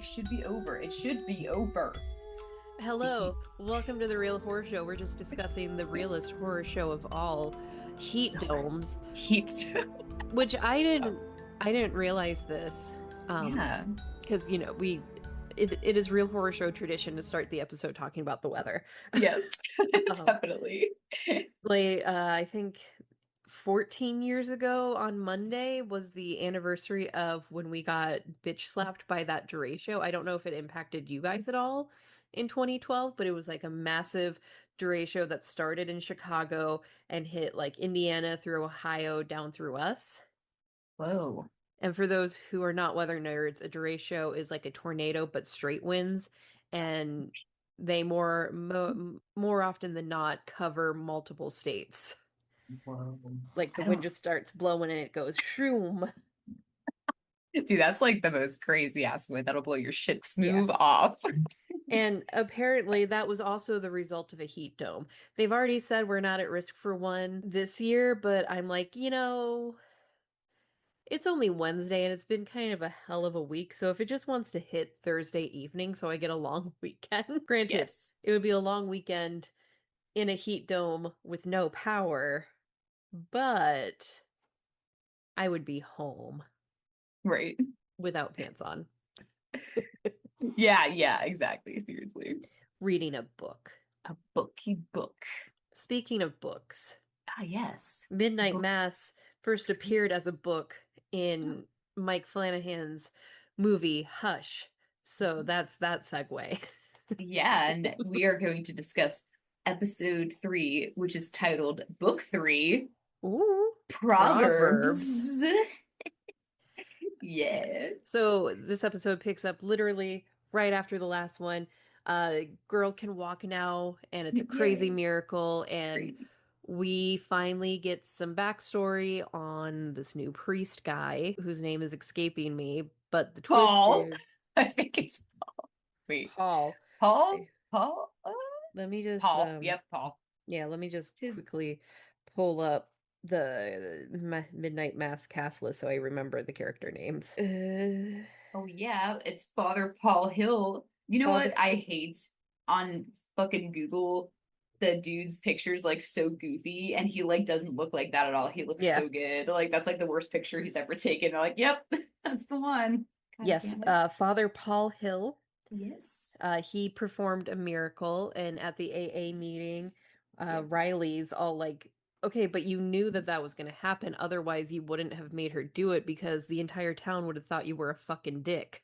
should be over. It should be over. Hello, welcome to the Real Horror Show. We're just discussing the realest horror show of all, heat domes. Heat. Which I didn't realize this. Yeah. Because it is Real Horror Show tradition to start the episode talking about the weather. Yes, definitely. I think 14 years ago on Monday was the anniversary of when we got bitch slapped by that derecho. I don't know if it impacted you guys at all in 2012, but it was like a massive derecho that started in Chicago and hit like Indiana through Ohio down through us. Whoa. And for those who are not weather nerds, a derecho is like a tornado but straight winds, and they more often than not cover multiple states. Whoa. Like the wind just starts blowing and it goes shroom. Dude, that's like the most crazy ass wind that'll blow your shit smooth Yeah. off. And apparently that was also the result of a heat dome. They've already said we're not at risk for one this year, but I'm like, it's only Wednesday and it's been kind of a hell of a week. So if it just wants to hit Thursday evening so I get a long weekend, granted, Yes. it would be a long weekend in a heat dome with no power, but I would be home. Right. Without pants on. Yeah, exactly. Seriously. Reading a book. A booky book. Speaking of books. Ah, yes. Midnight Mass first appeared as a book in Mike Flanagan's movie Hush. So that's that segue. Yeah, and we are going to discuss episode 3, which is titled Book 3. Ooh. Proverbs. Yeah. So this episode picks up literally right after the last one. Girl can walk now, and it's a crazy miracle. And we finally get some backstory on this new priest guy whose name is escaping me. But the twist is, I think it's Paul. Wait, Paul. Paul. Let me just Paul. Yep, Paul. Yeah, let me just quickly pull up the Midnight Mass cast list so I remember the character names. Oh yeah, it's Father Paul Hill. You know what I hate on fucking Google? The dude's picture's like so goofy and he like doesn't look like that at all. He looks so good. Like that's like the worst picture he's ever taken. I'm like, yep, that's the one. God yes, Father Paul Hill. Yes. He performed a miracle, and at the AA meeting, Riley's all like, okay, but you knew that that was going to happen. Otherwise, you wouldn't have made her do it because the entire town would have thought you were a fucking dick.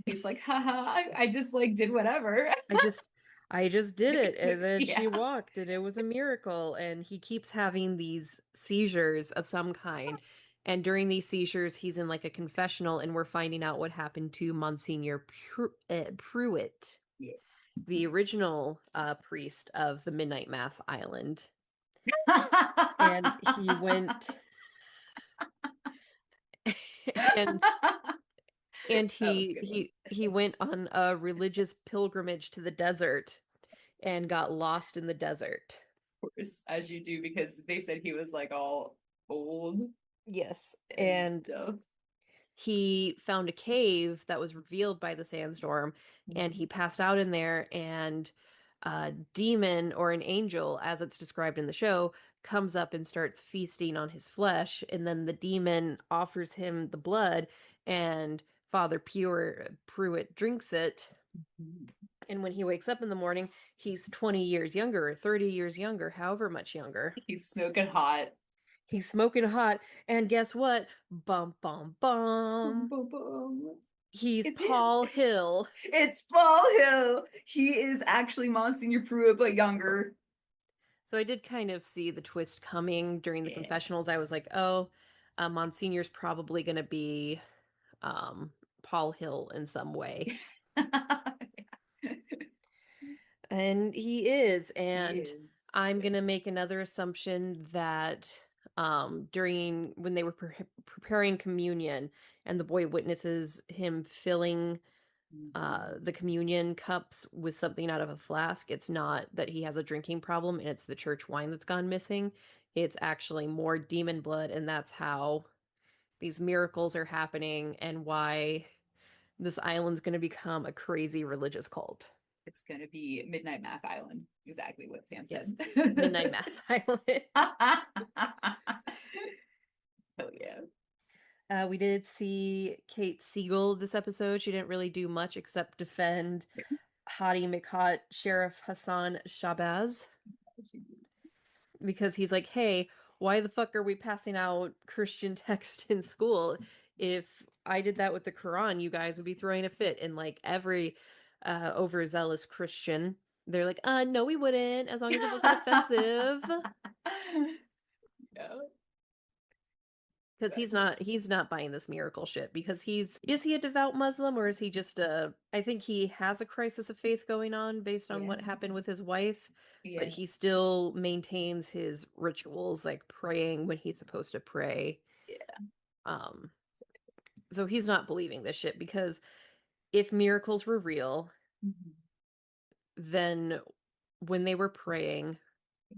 He's like, haha, I just like did whatever. I just did it. And then she walked and it was a miracle. And he keeps having these seizures of some kind. And during these seizures, he's in like a confessional and we're finding out what happened to Monsignor Pruitt, the original priest of the Midnight Mass Island. And he went and he went on a religious pilgrimage to the desert and got lost in the desert. Of course, as you do, because they said he was like all old. Yes. And stuff. He found a cave that was revealed by the sandstorm, and he passed out in there, and a demon or an angel, as it's described in the show, comes up and starts feasting on his flesh, and then the demon offers him the blood, and Father Pruitt drinks it. And when he wakes up in the morning, he's 20 years younger, or 30 years younger, however much younger. He's smoking hot. He's smoking hot. And guess what? Bum, bum, bum. Bum, bum, bum. It's Paul Hill. It's Paul Hill. He is actually Monsignor Pruitt, but younger. So I did kind of see the twist coming during the confessionals. I was like, oh, Monsignor's probably going to be Paul Hill in some way. And he is. And I'm going to make another assumption that during when they were preparing communion and the boy witnesses him filling the communion cups with something out of a flask, it's not that he has a drinking problem and it's the church wine that's gone missing. It's actually more demon blood, and that's how these miracles are happening and why This island's going to become a crazy religious cult. It's going to be Midnight Mass Island. Exactly what Sam Yes. said. Midnight Mass Island. Hell yeah. We did see Kate Siegel this episode. She didn't really do much except defend Hottie McHot Sheriff Hassan Shabazz because he's like, hey, why the fuck are we passing out Christian text in school? If I did that with the Quran, you guys would be throwing a fit. And like every overzealous Christian, they're like, no, we wouldn't, as long as it wasn't offensive. Yeah. Because he's not buying this miracle shit because is he a devout Muslim or is he just I think he has a crisis of faith going on based on what happened with his wife, but he still maintains his rituals like praying when he's supposed to pray. Yeah. So he's not believing this shit because if miracles were real, then when they were praying,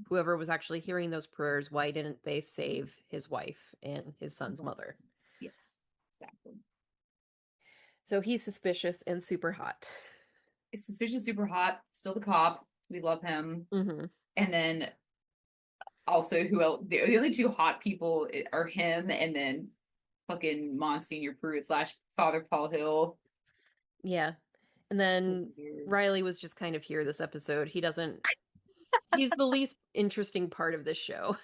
whoever was actually hearing those prayers, why didn't they save his wife and his son's mother? Yes, exactly. So he's suspicious and super hot. He's suspicious, super hot, still the cop. We love him. Mm-hmm. And then also, who else? The only two hot people are him and then fucking Monsignor Pruitt / Father Paul Hill. Yeah. And then Riley was just kind of here this episode. He's the least interesting part of this show.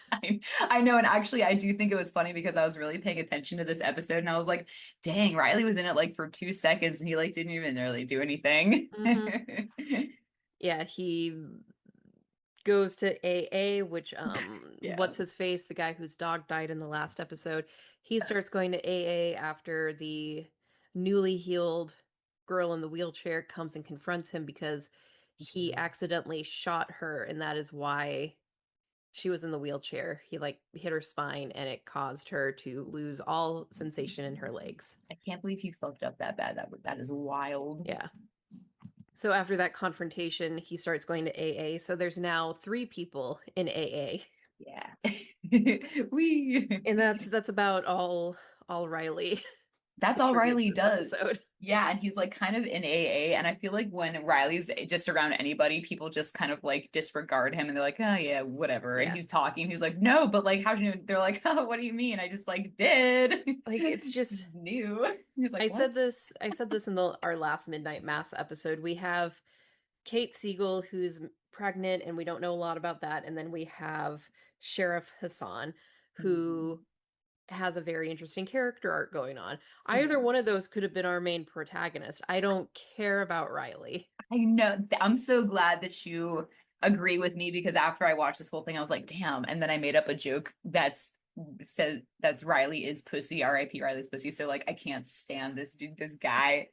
I know. And actually, I do think it was funny because I was really paying attention to this episode and I was like, dang, Riley was in it like for 2 seconds and he like didn't even really do anything. Mm-hmm. Yeah, he goes to AA, which what's his face, the guy whose dog died in the last episode, he starts going to AA after the newly healed girl in the wheelchair comes and confronts him because he accidentally shot her and that is why she was in the wheelchair. He like hit her spine and it caused her to lose all sensation in her legs. I can't believe he fucked up that bad. That is wild. Yeah. So after that confrontation, he starts going to AA. So there's now 3 people in AA. Yeah. And that's about all Riley. That's all Riley does. Episode. Yeah, and he's like kind of in AA, and I feel like when Riley's just around anybody, people just kind of like disregard him, and they're like, "Oh yeah, whatever." Yeah. And he's talking, he's like, "No, but like, how'd you know?" They're like, "Oh, what do you mean? I just like did." Like it's just new. He's like, I said this in our last Midnight Mass episode. We have Kate Siegel, who's pregnant, and we don't know a lot about that, and then we have Sheriff Hassan, who has a very interesting character arc going on. Either one of those could have been our main protagonist. I don't care about Riley. I know. I'm so glad that you agree with me because after I watched this whole thing, I was like, damn. And then I made up a joke that's Riley is pussy, R.I.P. Riley's pussy. So like I can't stand this dude, this guy.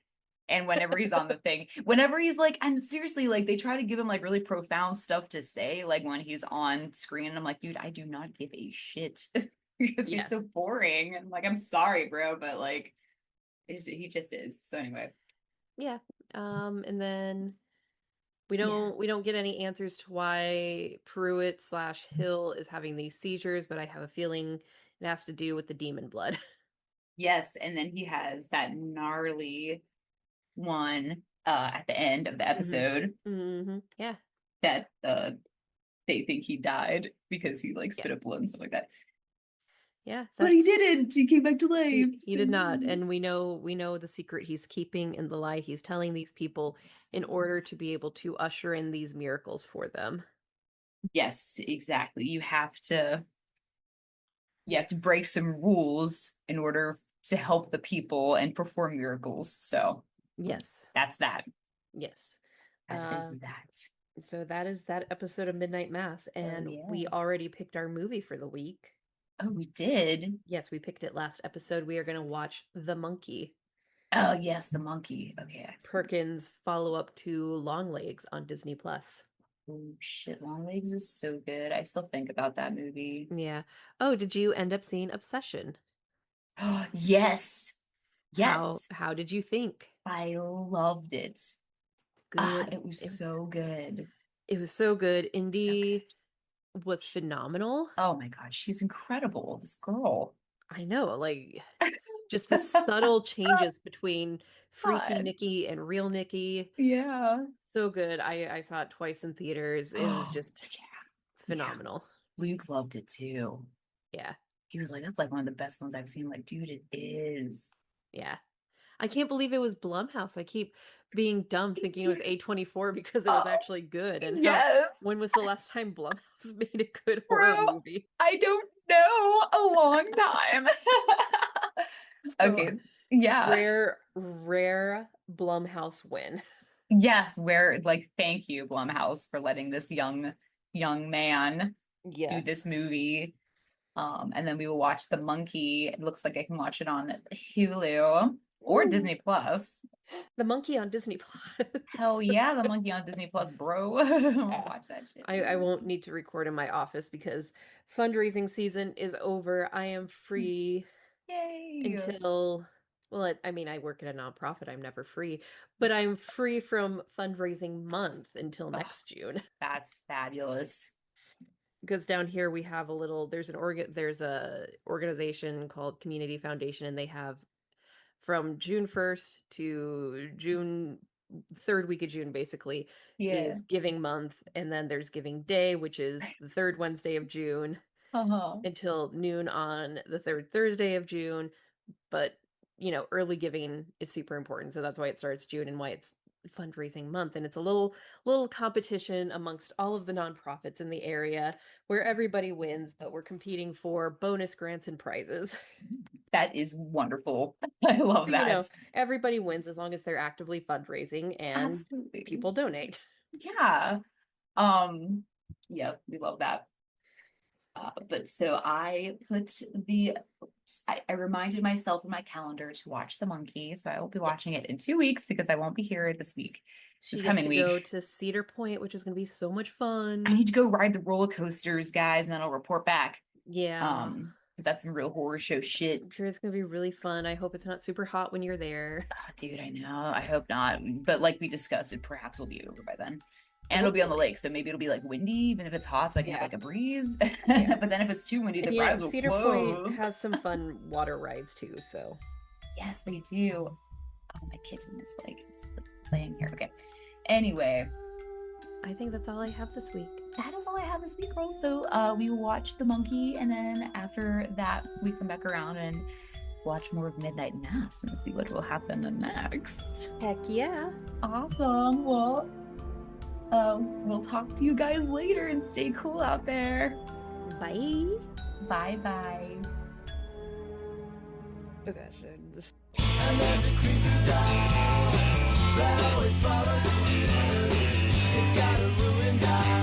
And whenever he's on the thing, whenever he's like, and seriously, like they try to give him like really profound stuff to say, like when he's on screen, and I'm like, dude, I do not give a shit. Because he's so boring. And like, I'm sorry, bro, but like, he just is. So anyway. Yeah. And then we don't get any answers to why Pruitt / Hill is having these seizures, but I have a feeling it has to do with the demon blood. Yes, and then he has that gnarly one at the end of the episode. Mm-hmm. Yeah. That they think he died because he like spit up blood and stuff like that. Yeah, but he didn't. He came back to life. He did not, and we know the secret he's keeping and the lie he's telling these people in order to be able to usher in these miracles for them. Yes, exactly. You have to break some rules in order to help the people and perform miracles. So yes, that's that. Yes, that is that. So that is that episode of Midnight Mass, and we already picked our movie for the week. Oh, we did? Yes, we picked it last episode. We are going to watch The Monkey. Oh, yes, The Monkey. Okay. Perkins' follow-up to Longlegs on Disney+. Oh, shit. Longlegs is so good. I still think about that movie. Yeah. Oh, did you end up seeing Obsession? Yes. Yes. How did you think? I loved it. Good. It was so good. It was so good. Indy was phenomenal. Oh my God, she's incredible. This girl. I know, like Just the subtle changes between Freaky God. Nikki and Real Nikki. Yeah. So good. I saw it twice in theaters. It was just phenomenal. Luke loved it too. Yeah. He was like, that's like one of the best ones I've seen. I'm like, dude, it is. Yeah. I can't believe it was Blumhouse. I keep being dumb thinking it was A24 because it was actually good. And when was the last time Blumhouse made a good horror movie? I don't know. A long time. Okay. Yeah. Rare Blumhouse win. Yes, thank you, Blumhouse, for letting this young man do this movie. And then we will watch The Monkey. It looks like I can watch it on Hulu or Disney Plus. The Monkey on Disney Plus. Hell yeah, The Monkey on Disney Plus, bro. Watch that shit. I won't need to record in my office because fundraising season is over. I am free until, well, I work at a nonprofit. I'm never free, but I'm free from fundraising month until next June. That's fabulous. Because down here we have there's a organization called Community Foundation, and they have from June 1st to June 3rd week of June basically is Giving Month, and then there's Giving Day, which is the third Wednesday of June until noon on the third Thursday of June. But early giving is super important, so that's why it starts June and why it's fundraising month. And it's a little competition amongst all of the nonprofits in the area where everybody wins, but we're competing for bonus grants and prizes. That is wonderful. I love that. Everybody wins as long as they're actively fundraising and people donate. Yeah. Yeah, we love that. But so I reminded myself in my calendar to watch The Monkey. So I will be watching it in 2 weeks because I won't be here this week. She gets to go to Cedar Point, which is going to be so much fun. I need to go ride the roller coasters, guys, and then I'll report back. Yeah. Because that's some Real Horror Show shit. I'm sure it's going to be really fun. I hope it's not super hot when you're there. Oh, dude, I know. I hope not. But like we discussed, it perhaps will be over by then. And it'll be on the lake, so maybe it'll be like windy, even if it's hot, so I can have like a breeze. But then if it's too windy, the rides will Cedar close. Point has some fun water rides too, so. Yes, they do. Oh, my kitten is like playing here. Okay. Anyway. I think that's all I have this week. That is all I have this week, girls. So we will watch The Monkey, and then after that, we come back around and watch more of Midnight Mass and see what will happen next. Heck yeah. Awesome. Well, we'll talk to you guys later and stay cool out there. Bye. Bye-bye. Oh gosh, just... And there's a creepy dog that always follows you. It's got a ruined eye.